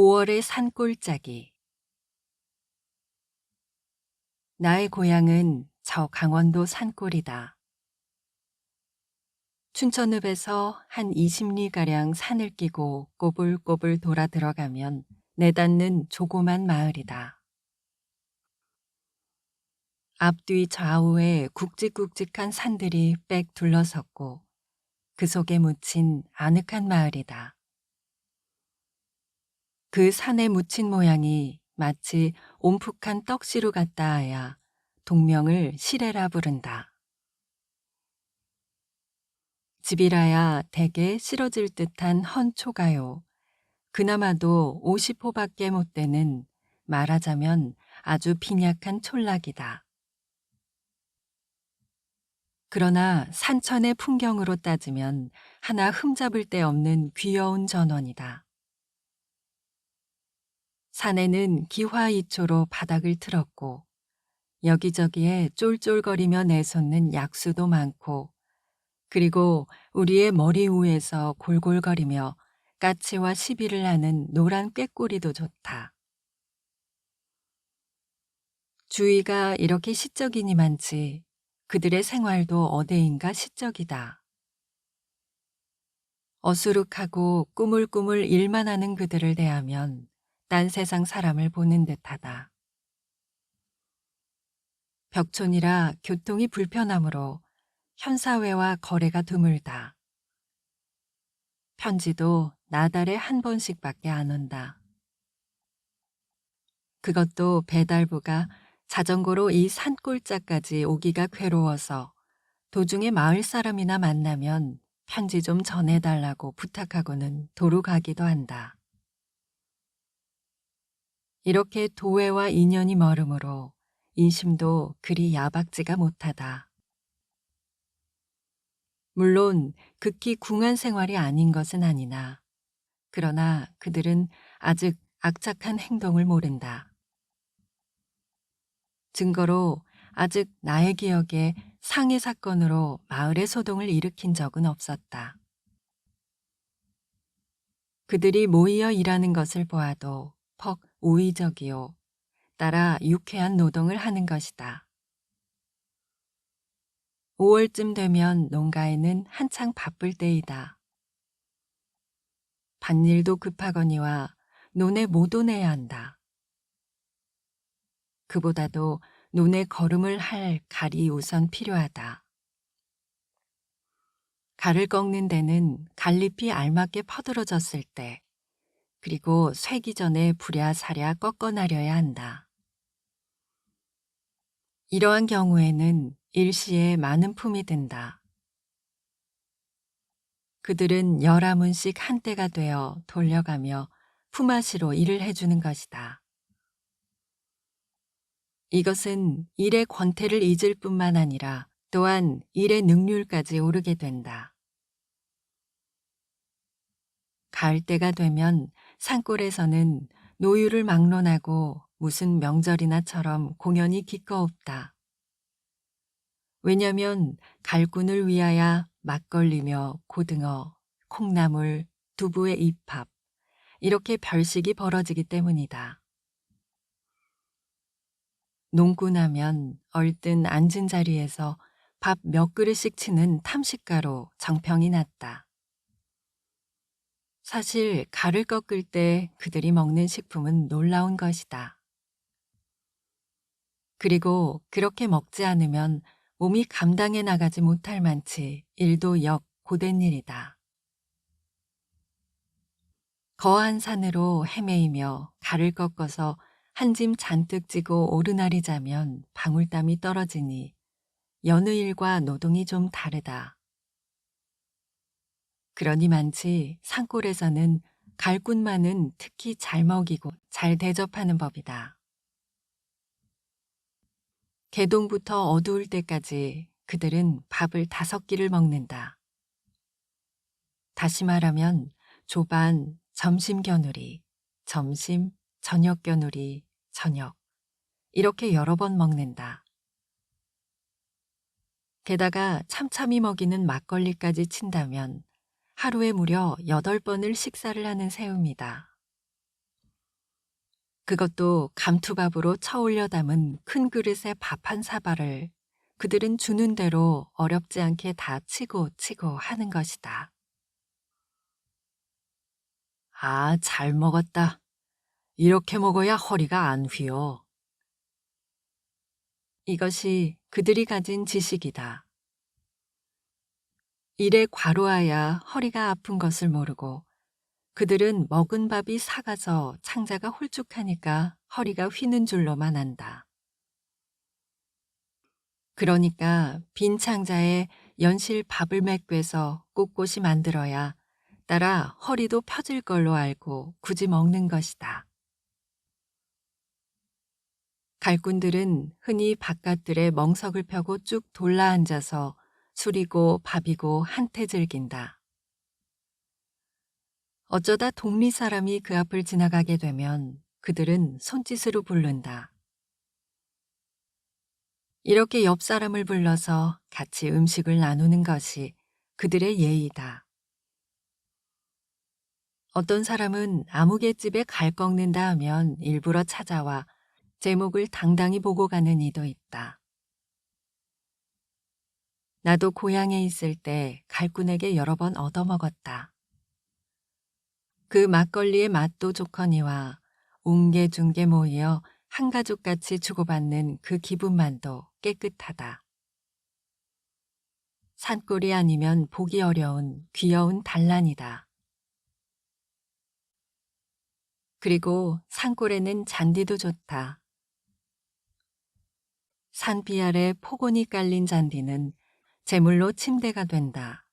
5월의 산골짜기. 나의 고향은 저 강원도 산골이다. 춘천읍에서 한 20리가량 산을 끼고 꼬불꼬불 돌아 들어가면 내닿는 조그만 마을이다. 앞뒤 좌우에 굵직굵직한 산들이 빽 둘러섰고 그 속에 묻힌 아늑한 마을이다. 그 산에 묻힌 모양이 마치 온푹한 떡시루 같다 하야 동명을 시래라 부른다. 집이라야 대개 쓰러질 듯한 헌초가요. 그나마도 50호밖에 못 되는, 말하자면 아주 빈약한 촌락이다. 그러나 산천의 풍경으로 따지면 하나 흠잡을 데 없는 귀여운 전원이다. 산에는 기화이초로 바닥을 틀었고 여기저기에 쫄쫄거리며 내솟는 약수도 많고, 그리고 우리의 머리 위에서 골골거리며 까치와 시비를 하는 노란 꾀꼬리도 좋다. 주위가 이렇게 시적이니만치 그들의 생활도 어디인가 시적이다. 어수룩하고 꾸물꾸물 일만 하는 그들을 대하면 딴 세상 사람을 보는 듯하다. 벽촌이라 교통이 불편하므로 현사회와 거래가 드물다. 편지도 나달에 한 번씩밖에 안 온다. 그것도 배달부가 자전거로 이 산골짜까지 오기가 괴로워서 도중에 마을 사람이나 만나면 편지 좀 전해달라고 부탁하고는 도로 가기도 한다. 이렇게 도회와 인연이 멀으므로 인심도 그리 야박지가 못하다. 물론 극히 궁한 생활이 아닌 것은 아니나, 그러나 그들은 아직 악착한 행동을 모른다. 증거로 아직 나의 기억에 상해 사건으로 마을의 소동을 일으킨 적은 없었다. 그들이 모이어 일하는 것을 보아도 퍽 우의적이요, 따라 유쾌한 노동을 하는 것이다. 5월쯤 되면 농가에는 한창 바쁠 때이다. 밭일도 급하거니와 논에 못 오내야 한다. 그보다도 논에 거름을 할 갈이 우선 필요하다. 갈을 꺾는 데는 갈잎이 알맞게 퍼들어졌을 때, 그리고 쇠기 전에 부랴사랴 꺾어나려야 한다. 이러한 경우에는 일시에 많은 품이 든다. 그들은 열아문씩 한때가 되어 돌려가며 품앗이로 일을 해주는 것이다. 이것은 일의 권태를 잊을 뿐만 아니라 또한 일의 능률까지 오르게 된다. 가을 때가 되면 산골에서는 노유를 막론하고 무슨 명절이나처럼 공연이 기꺼없다. 왜냐면 갈군을 위하여 막걸리며 고등어, 콩나물, 두부의 입합, 이렇게 별식이 벌어지기 때문이다. 농구 나면 얼른 앉은 자리에서 밥 몇 그릇씩 치는 탐식가로 정평이 났다. 사실 갈을 꺾을 때 그들이 먹는 식품은 놀라운 것이다. 그리고 그렇게 먹지 않으면 몸이 감당해 나가지 못할 만치 일도 역 고된 일이다. 거한 산으로 헤매이며 갈을 꺾어서 한 짐 잔뜩 지고 오르나리 자면 방울땀이 떨어지니 여느 일과 노동이 좀 다르다. 그러니만치 산골에서는 갈군만은 특히 잘 먹이고 잘 대접하는 법이다. 개동부터 어두울 때까지 그들은 밥을 5끼를 먹는다. 다시 말하면 조반, 점심 겨누리, 점심, 저녁 겨누리, 저녁, 이렇게 여러 번 먹는다. 게다가 참참히 먹이는 막걸리까지 친다면 하루에 무려 8번을 식사를 하는 셈입니다. 그것도 감투밥으로 쳐올려 담은 큰 그릇에 밥 한 사발을 그들은 주는 대로 어렵지 않게 다 치고 치고 하는 것이다. 아, 잘 먹었다. 이렇게 먹어야 허리가 안 휘어. 이것이 그들이 가진 지식이다. 일에 과로하여 허리가 아픈 것을 모르고 그들은 먹은 밥이 삭아서 창자가 홀쭉하니까 허리가 휘는 줄로만 안다. 그러니까 빈 창자에 연실 밥을 메꿰서 꼿꼿이 만들어야 따라 허리도 펴질 걸로 알고 굳이 먹는 것이다. 갈꾼들은 흔히 바깥들에 멍석을 펴고 쭉 돌라 앉아서 술이고 밥이고 한테 즐긴다. 어쩌다 동리 사람이 그 앞을 지나가게 되면 그들은 손짓으로 부른다. 이렇게 옆 사람을 불러서 같이 음식을 나누는 것이 그들의 예의다. 어떤 사람은 아무개집에 갈 꺾는다 하면 일부러 찾아와 제목을 당당히 보고 가는 이도 있다. 나도 고향에 있을 때 갈꾼에게 여러 번 얻어먹었다. 그 막걸리의 맛도 좋거니와 웅계중계 모여 한 가족같이 주고받는 그 기분만도 깨끗하다. 산골이 아니면 보기 어려운 귀여운 단란이다. 그리고 산골에는 잔디도 좋다. 산비 아래 포곤이 깔린 잔디는 제물로 침대가 된다.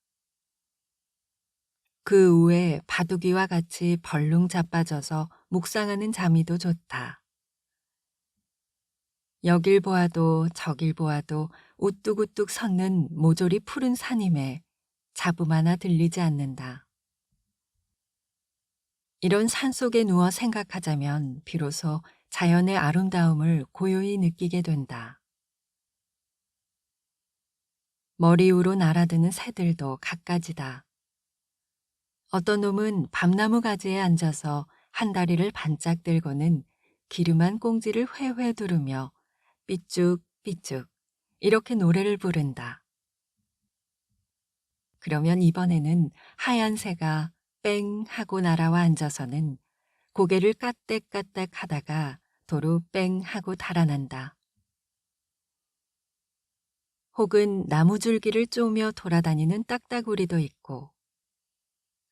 그 위에 바둑이와 같이 벌룽 자빠져서 묵상하는 잠이도 좋다. 여길 보아도 저길 보아도 우뚝우뚝 섰는 모조리 푸른 산임에 잡음 하나 들리지 않는다. 이런 산 속에 누워 생각하자면 비로소 자연의 아름다움을 고요히 느끼게 된다. 머리 위로 날아드는 새들도 갖가지다. 어떤 놈은 밤나무 가지에 앉아서 한 다리를 반짝 들고는 기름한 꽁지를 회회 두르며 삐쭉삐쭉 이렇게 노래를 부른다. 그러면 이번에는 하얀 새가 뺑 하고 날아와 앉아서는 고개를 까딱까딱 하다가 도로 뺑 하고 달아난다. 혹은 나무줄기를 쪼며 돌아다니는 딱따구리도 있고,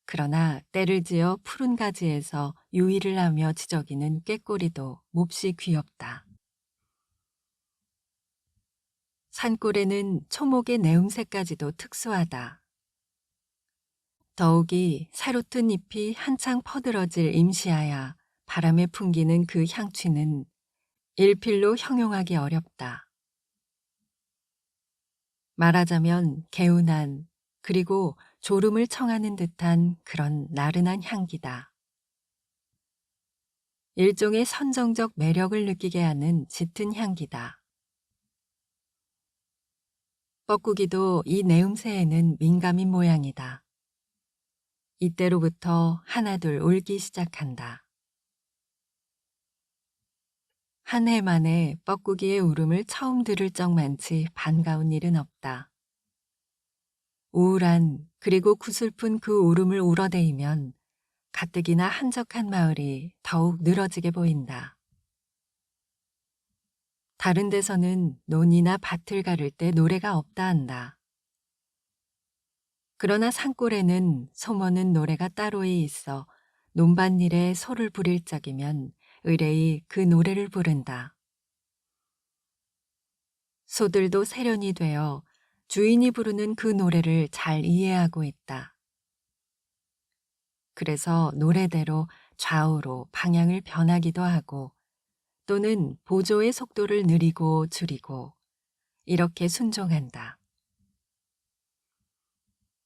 그러나 때를 지어 푸른 가지에서 유의를 하며 지저귀는 꾀꼬리도 몹시 귀엽다. 산골에는 초목의 내음새까지도 특수하다. 더욱이 새로튼 잎이 한창 퍼들어질 임시하야 바람에 풍기는 그 향취는 일필로 형용하기 어렵다. 말하자면 개운한 그리고 졸음을 청하는 듯한 그런 나른한 향기다. 일종의 선정적 매력을 느끼게 하는 짙은 향기다. 뻐꾸기도 이 내음새에는 민감인 모양이다. 이때로부터 하나둘 울기 시작한다. 한 해 만에 뻐꾸기의 울음을 처음 들을 적만치 반가운 일은 없다. 우울한 그리고 구슬픈 그 울음을 울어대이면 가뜩이나 한적한 마을이 더욱 늘어지게 보인다. 다른 데서는 논이나 밭을 가를 때 노래가 없다 한다. 그러나 산골에는 소모는 노래가 따로이 있어 논밭일에 소를 부릴 적이면 의뢰이 그 노래를 부른다. 소들도 세련이 되어 주인이 부르는 그 노래를 잘 이해하고 있다. 그래서 노래대로 좌우로 방향을 변하기도 하고 또는 보조의 속도를 느리고 줄이고 이렇게 순종한다.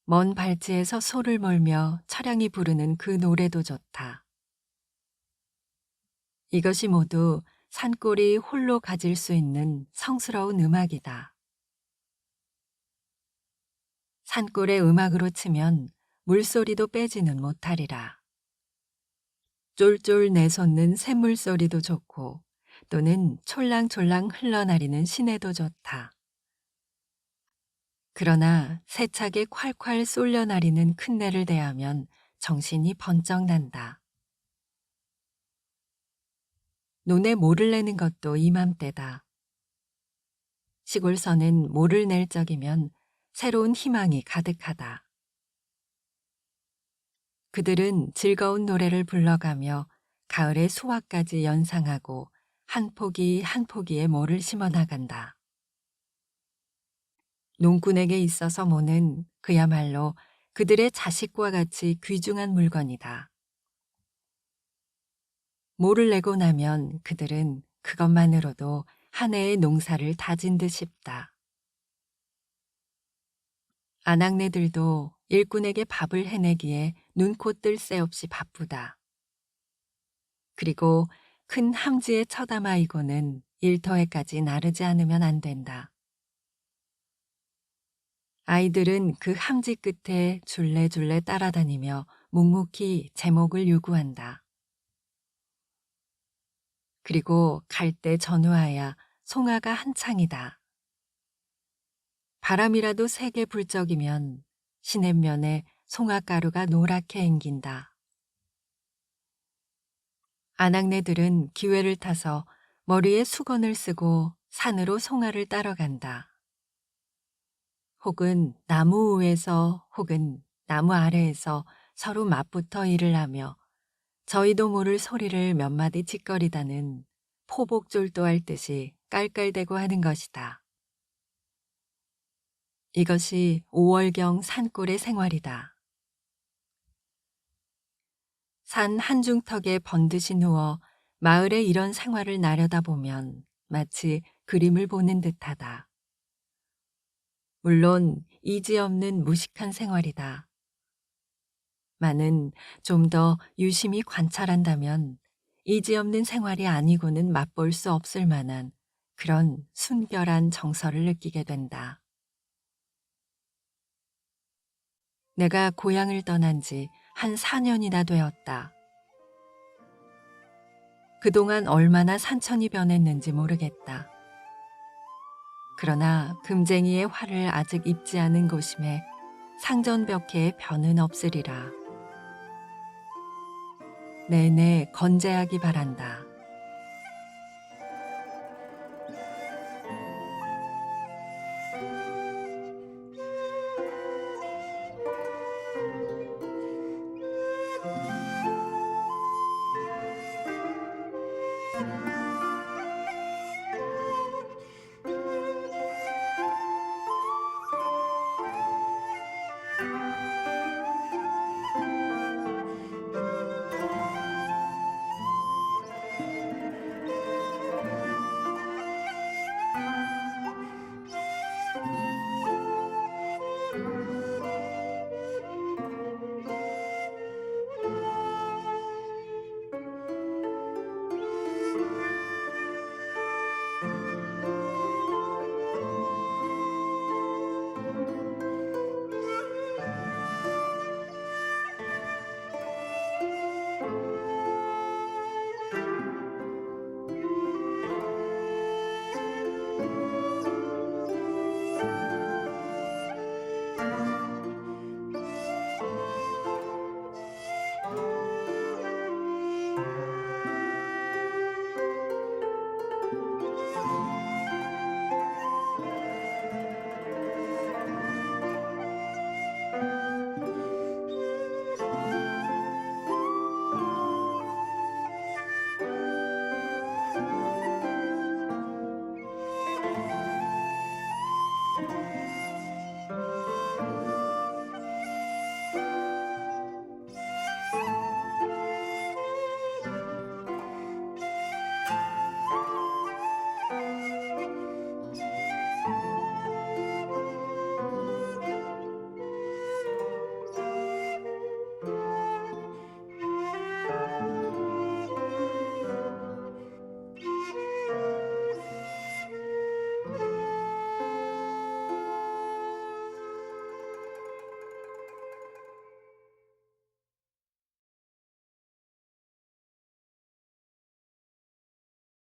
먼 발치에서 소를 몰며 차량이 부르는 그 노래도 좋다. 이것이 모두 산골이 홀로 가질 수 있는 성스러운 음악이다. 산골의 음악으로 치면 물소리도 빼지는 못하리라. 쫄쫄 내솟는 샘물 소리도 좋고 또는 촐랑촐랑 흘러내리는 시내도 좋다. 그러나 세차게 콸콸 쏠려나리는 큰내를 대하면 정신이 번쩍 난다. 논에 모를 내는 것도 이맘때다. 시골서는 모를 낼 적이면 새로운 희망이 가득하다. 그들은 즐거운 노래를 불러가며 가을의 수확까지 연상하고 한 포기 한 포기의 모를 심어 나간다. 농꾼에게 있어서 모는 그야말로 그들의 자식과 같이 귀중한 물건이다. 모를 내고 나면 그들은 그것만으로도 한 해의 농사를 다진 듯 싶다. 아낙네들도 일꾼에게 밥을 해내기에 눈코 뜰 새 없이 바쁘다. 그리고 큰 함지에 처담아이고는 일터에까지 나르지 않으면 안 된다. 아이들은 그 함지 끝에 줄레줄레 따라다니며 묵묵히 제목을 요구한다. 그리고 갈 때 전후하야 송아가 한창이다. 바람이라도 세게 불 적이면 시냇면에 송아가루가 노랗게 앵긴다. 아낙네들은 기회를 타서 머리에 수건을 쓰고 산으로 송아를 따러 간다. 혹은 나무 위에서 혹은 나무 아래에서 서로 맞붙어 일을 하며 저희도 모를 소리를 몇 마디 짓거리다는 포복졸도할 듯이 깔깔대고 하는 것이다. 이것이 5월경 산골의 생활이다. 산 한중턱에 번듯이 누워 마을의 이런 생활을 나려다보면 마치 그림을 보는 듯하다. 물론 이지 없는 무식한 생활이다. 마는 좀 더 유심히 관찰한다면 이지 없는 생활이 아니고는 맛볼 수 없을 만한 그런 순결한 정서를 느끼게 된다. 내가 고향을 떠난 지 한 4년이나 되었다. 그동안 얼마나 산천이 변했는지 모르겠다. 그러나 금쟁이의 활을 아직 입지 않은 곳임에 상전벽해에 변은 없으리라. 내내 건재하기 바란다.